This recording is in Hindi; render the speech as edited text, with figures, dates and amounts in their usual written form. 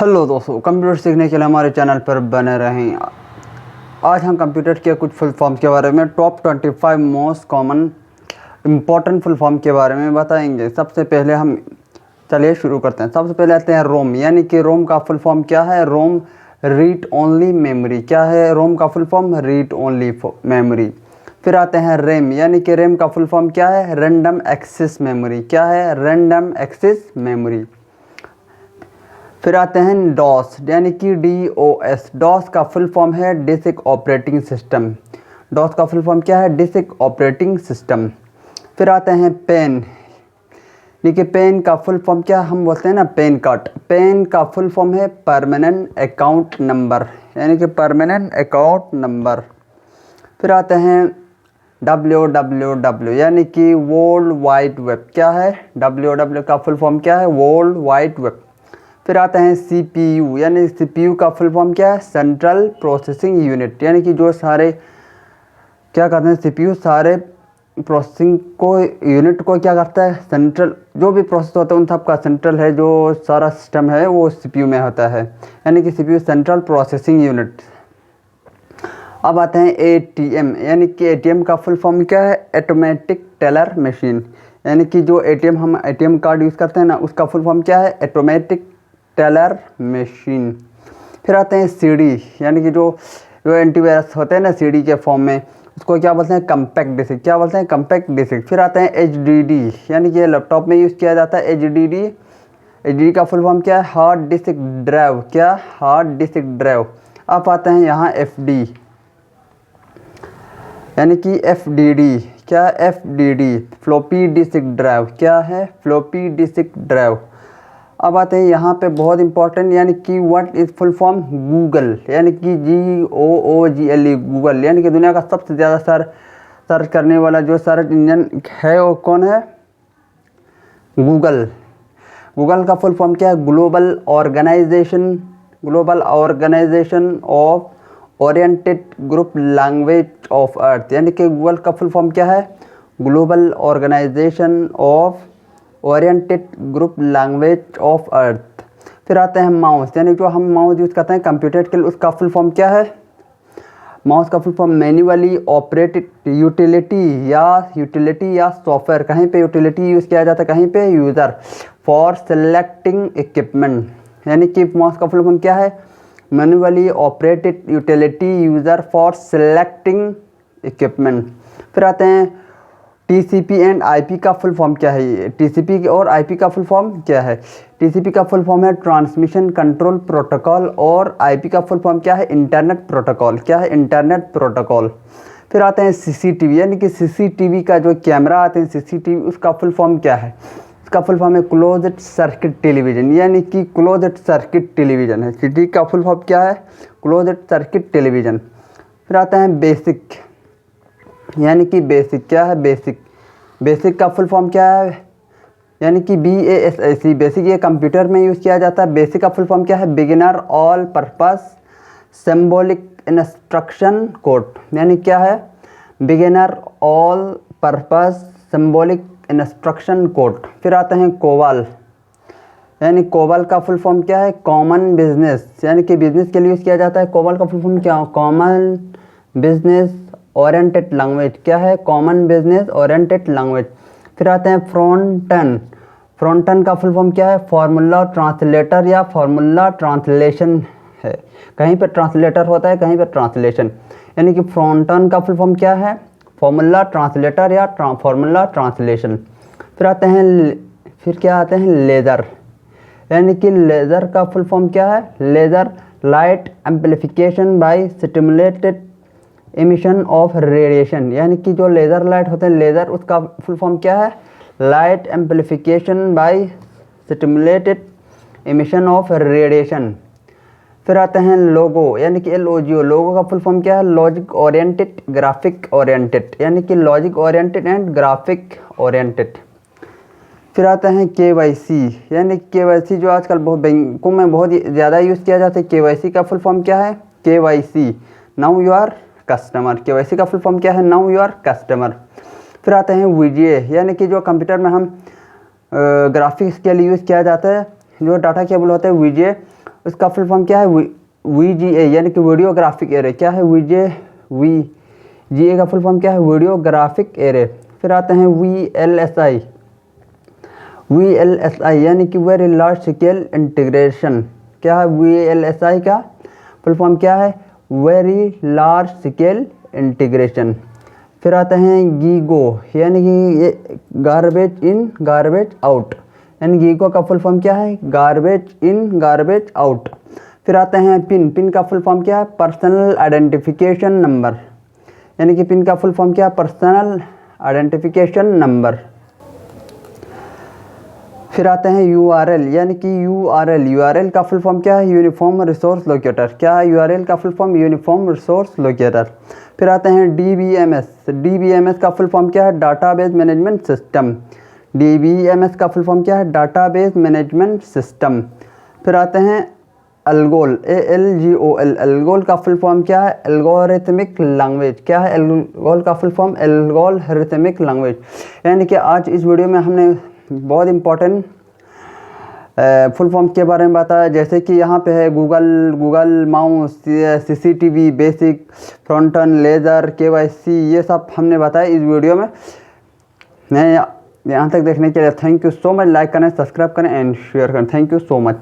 हेलो दोस्तों, कंप्यूटर सीखने के लिए हमारे चैनल पर बने रहें। आज हम कंप्यूटर के कुछ फुल फॉर्म के बारे में top 25 most common important full form के बारे में बताएंगे। सबसे पहले हम चलिए शुरू करते हैं। सबसे पहले आते हैं रोम, यानी कि रोम का फुल फॉर्म क्या है? रोम रीड ओनली मेमोरी। क्या है रोम का full form? Read only memory. फिर आते हैं रैम, यानी कि रैम का फुल फॉर्म क्या है? Random access memory. क्या है? Random access memory. फिर आते हैं डॉस, यानी कि DOS। डॉस का फुल फॉर्म है बेसिक ऑपरेटिंग सिस्टम। डॉस का फुल फॉर्म क्या है? Basic operating system. फिर आते हैं पेन, देखिए पेन का फुल फॉर्म क्या हम बोलते हैं ना, पेन कार्ड। पेन का फुल फॉर्म है परमानेंट अकाउंट नंबर, यानी कि परमानेंट अकाउंट नंबर। फिर आते हैं WWW, यानी कि वर्ल्ड वाइड वेब। क्या है? WWW का फुल फॉर्म क्या है? World wide web. फिर आते हैं CPU, यानी CPU का फुल फॉर्म क्या है? सेंट्रल प्रोसेसिंग यूनिट, यानी कि जो सारे क्या करते हैं CPU सारे प्रोसेसिंग को यूनिट को क्या करता है? सेंट्रल, जो भी प्रोसेस होता है उन सब का सेंट्रल है, जो सारा सिस्टम है वो CPU में होता है, यानी कि CPU सेंट्रल प्रोसेसिंग यूनिट। अब आते हैं ATM, यानी कि ATM का फुल फॉर्म क्या है? ऑटोमेटिक टेलर मशीन, यानी कि जो ATM हम ATM कार्ड यूज़ करते हैं ना, उसका फुल फॉर्म क्या है? Automatic teller machine. फिर आते हैं CD, यानी कि जो एंटीवायरस होते हैं ना CD के फॉर्म में, उसको क्या बोलते हैं? Compact disc. क्या बोलते हैं? Compact disc. फिर आते हैं HDD, यानी कि लैपटॉप में यूज़ किया जाता है HDD का फुल फॉर्म क्या है? Hard disk drive. क्या? Hard disk drive. अब आते हैं यहाँ FD, यानी कि FDD। क्या? FDD floppy disk drive. क्या है? Floppy disk drive. अब आते हैं यहाँ पे बहुत इंपॉर्टेंट, यानी कि what is full form? Google, यानी कि GOOGLE, गूगल, यानी कि दुनिया का सबसे ज़्यादा सर्च करने वाला जो सर्च इंजन है वो कौन है? गूगल। गूगल का फुल फॉर्म क्या है? Global organisation of oriented group language of earth, यानी कि गूगल का फुल फॉर्म क्या है? Global organisation of oriented group language of earth. फिर आते हैं माउस, यानी जो हम माउस यूज़ करते हैं कंप्यूटर के लिए, उसका फुल फॉर्म क्या है? माउस का full form manually operated utility या सॉफ्टवेयर। कहीं पे यूटिलिटी यूज़ किया जाता है, कहीं पे यूज़र। फॉर सेलेक्टिंग इक्विपमेंट, यानी कि माउस का फुल फॉर्म क्या है? Manually operated utility user for selecting equipment. फिर आते हैं TCP एंड IP का फुल फॉर्म क्या है? TCP और IP का फुल फॉर्म क्या है? TCP का फुल फॉर्म है ट्रांसमिशन कंट्रोल प्रोटोकॉल, और IP का फुल फॉर्म क्या है? Internet protocol. क्या है? Internet protocol. फिर आते हैं CCTV, यानी कि CCTV का जो कैमरा आते हैं CCTV, उसका फुल फॉर्म क्या है? उसका फुल फॉर्म है क्लोज्ड सर्किट टेलीविज़न, यानी कि क्लोज्ड सर्किट टेलीविज़न है। CCTV का फुल फॉर्म क्या है? Closed circuit television. फिर आता है बेसिक, यानी कि बेसिक। क्या है? बेसिक का फुल फॉर्म क्या है? यानी कि BASIC, बेसिक ये कंप्यूटर में यूज़ किया जाता है। बेसिक का फुल फॉर्म क्या है? Beginner all purpose symbolic instruction code, यानी क्या है? Beginner all purpose symbolic instruction code. फिर आते हैं कोबाल, यानी कोबाल का फुल फॉर्म क्या है? कॉमन बिजनेस, यानी कि बिजनेस के लिए यूज़ किया जाता है। कोबाल का फुल फॉर्म क्या? Common business oriented language. क्या है? Common business oriented language. फिर आते हैं फ्रंटन का फुल फॉर्म क्या है? फार्मूला ट्रांसलेटर या फार्मूला ट्रांसलेशन है। कहीं पर ट्रांसलेटर होता है, कहीं पर ट्रांसलेशन, यानी कि फ्रंटन का फुल फॉर्म क्या है? फार्मूला ट्रांसलेटर या फार्मूला ट्रांसलेशन। फिर क्या आते हैं लेज़र, यानी कि लेज़र का फुल फॉर्म क्या है? Laser light amplification by stimulated emission of radiation, यानी कि जो लेज़र लाइट होते हैं लेज़र, उसका फुल फॉर्म क्या है? Light amplification by stimulated emission of radiation. फिर आते हैं लोगो, यानी कि LOGO। लोगो का फुल फॉर्म क्या है? लॉजिक ओरिएंटेड ग्राफिक ओरिएंटेड, यानी कि logic oriented and graphic oriented. फिर आते हैं KYC, यानी KYC जो आजकल बहुत बैंकों में बहुत ज़्यादा यूज़ किया जाता है। KYC का फुल फॉर्म क्या है? KYC now you are customer. KYC का फुल फॉर्म क्या है? Now you are customer. फिर आते हैं VGA, यानी कि जो कंप्यूटर में हम ग्राफिक्स के लिए यूज़ किया जाता है, जो डाटा केबल होता है VGA, उसका फुल फॉर्म क्या है? VGA यानी कि वीडियोग्राफिक एरे। क्या है? VGA का फुल फॉर्म क्या है? Videographic array. फिर आते हैं VLSI यानी कि वेरी लार्ज स्केल इंटीग्रेशन। क्या है? VLSI का फुल फॉर्म क्या है? Very large scale integration. फिर आते हैं गीगो यानी कि ये गार्बेज इन गार्बेज आउट, यानी गीगो का फुल फॉर्म क्या है? Garbage in garbage out. फिर आते हैं पिन का फुल फॉर्म क्या है? पर्सनल आइडेंटिफिकेशन नंबर, यानी कि पिन का फुल फॉर्म क्या है? Personal identification number. फिर आते हैं URL यानी कि URL का फुल फॉर्म क्या है? Uniform resource locator. क्या है URL का full form? Uniform resource locator. फिर आते हैं DBMS का फुल फॉर्म क्या है? Database management system. DBMS का फुल फॉर्म क्या है? Database management system. फिर आते हैं अल्गोल ALGOL, अल्गोल का फुल फॉर्म क्या है? Algorithmic language. क्या है अल्गोल का फुल फॉर्म? Algorithmic language. यानी कि आज इस वीडियो में हमने बहुत इम्पोर्टेंट फुल फॉर्म के बारे में बताया, जैसे कि यहाँ पे है Google mouse, CCTV basic, front end laser, KYC, ये सब हमने बताया इस वीडियो में। मैं यहाँ तक देखने के लिए thank you so much. Like करें, सब्सक्राइब करें एंड शेयर करें। Thank you so much.